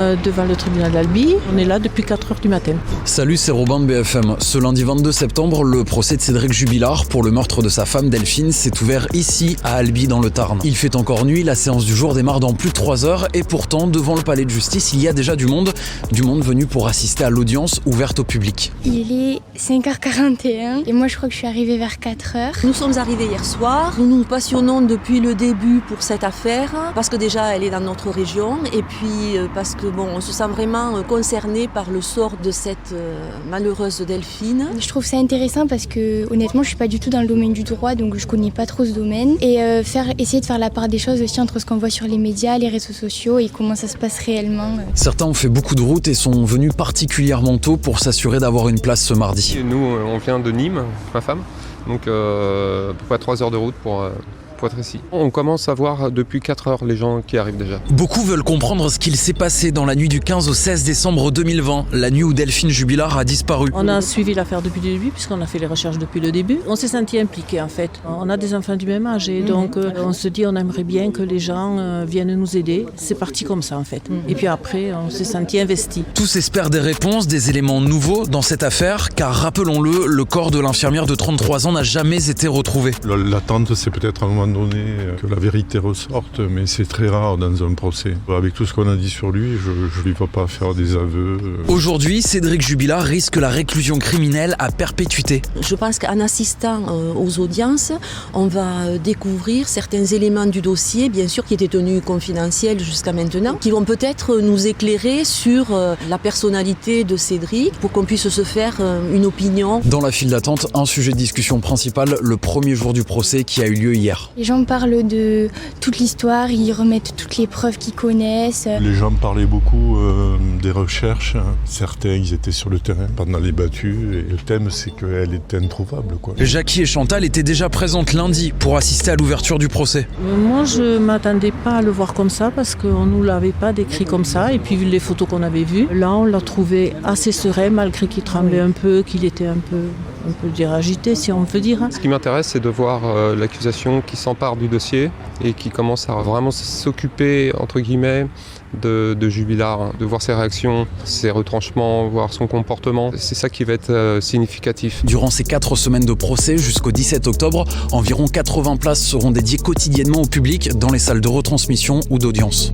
Devant le tribunal d'Albi, on est là depuis 4h du matin. Salut, c'est Robin de BFM. Ce lundi 22 septembre, le procès de Cédric Jubilard pour le meurtre de sa femme Delphine s'est ouvert ici à Albi dans le Tarn. Il fait encore nuit, la séance du jour démarre dans plus de 3 heures et pourtant devant le palais de justice il y a déjà du monde venu pour assister à l'audience ouverte au public. Il est 5h41 et moi je crois que je suis arrivée vers 4h. Nous sommes arrivés hier soir, nous nous passionnons depuis le début pour cette affaire parce que déjà elle est dans notre région et puis parce que on se sent vraiment concerné par le sort de cette malheureuse Delphine. Je trouve ça intéressant parce que honnêtement je suis pas du tout dans le domaine du droit donc je connais pas trop ce domaine et essayer de faire la part des choses aussi entre ce qu'on voit sur les médias, les réseaux sociaux et comment ça se passe réellement. Certains ont fait beaucoup de route et sont venus particulièrement tôt pour s'assurer d'avoir une place ce mardi. Nous on vient de Nîmes, ma femme, donc à peu près 3 heures de route pour être ici. On commence à voir depuis 4 heures les gens qui arrivent déjà. Beaucoup veulent comprendre ce qu'il s'est passé dans la nuit du 15 au 16 décembre 2020, la nuit où Delphine Jubilard a disparu. On a suivi l'affaire depuis le début puisqu'on a fait les recherches depuis le début. On s'est senti impliqués en fait. On a des enfants du même âge et donc on se dit on aimerait bien que les gens viennent nous aider. C'est parti comme ça en fait. Et puis après on s'est senti investis. Tous espèrent des réponses, des éléments nouveaux dans cette affaire car rappelons-le, le corps de l'infirmière de 33 ans n'a jamais été retrouvé. L'attente c'est peut-être un moment donné que la vérité ressorte, mais c'est très rare dans un procès. Avec tout ce qu'on a dit sur lui, je ne lui vois pas faire des aveux. Aujourd'hui, Cédric Jubilard risque la réclusion criminelle à perpétuité. Je pense qu'en assistant aux audiences, on va découvrir certains éléments du dossier, bien sûr qui étaient tenus confidentiels jusqu'à maintenant, qui vont peut-être nous éclairer sur la personnalité de Cédric pour qu'on puisse se faire une opinion. Dans la file d'attente, un sujet de discussion principal, le premier jour du procès qui a eu lieu hier. Les gens parlent de toute l'histoire, ils remettent toutes les preuves qu'ils connaissent. Les gens parlaient beaucoup des recherches. Certains, ils étaient sur le terrain pendant les battues. Et le thème, c'est qu'elle était introuvable, quoi. Jackie et Chantal étaient déjà présentes lundi pour assister à l'ouverture du procès. Moi je m'attendais pas à le voir comme ça parce qu'on nous l'avait pas décrit comme ça. Et puis vu les photos qu'on avait vues, là on l'a trouvé assez serein malgré qu'il tremblait un peu, qu'il était un peu agité si on peut dire. Ce qui m'intéresse c'est de voir l'accusation qui s'empare du dossier et qui commence à vraiment s'occuper entre guillemets de Jubilard, de voir ses réactions, ses retranchements, voir son comportement. C'est ça qui va être significatif. Durant ces 4 semaines de procès jusqu'au 17 octobre, environ 80 places seront dédiées quotidiennement au public dans les salles de retransmission ou d'audience.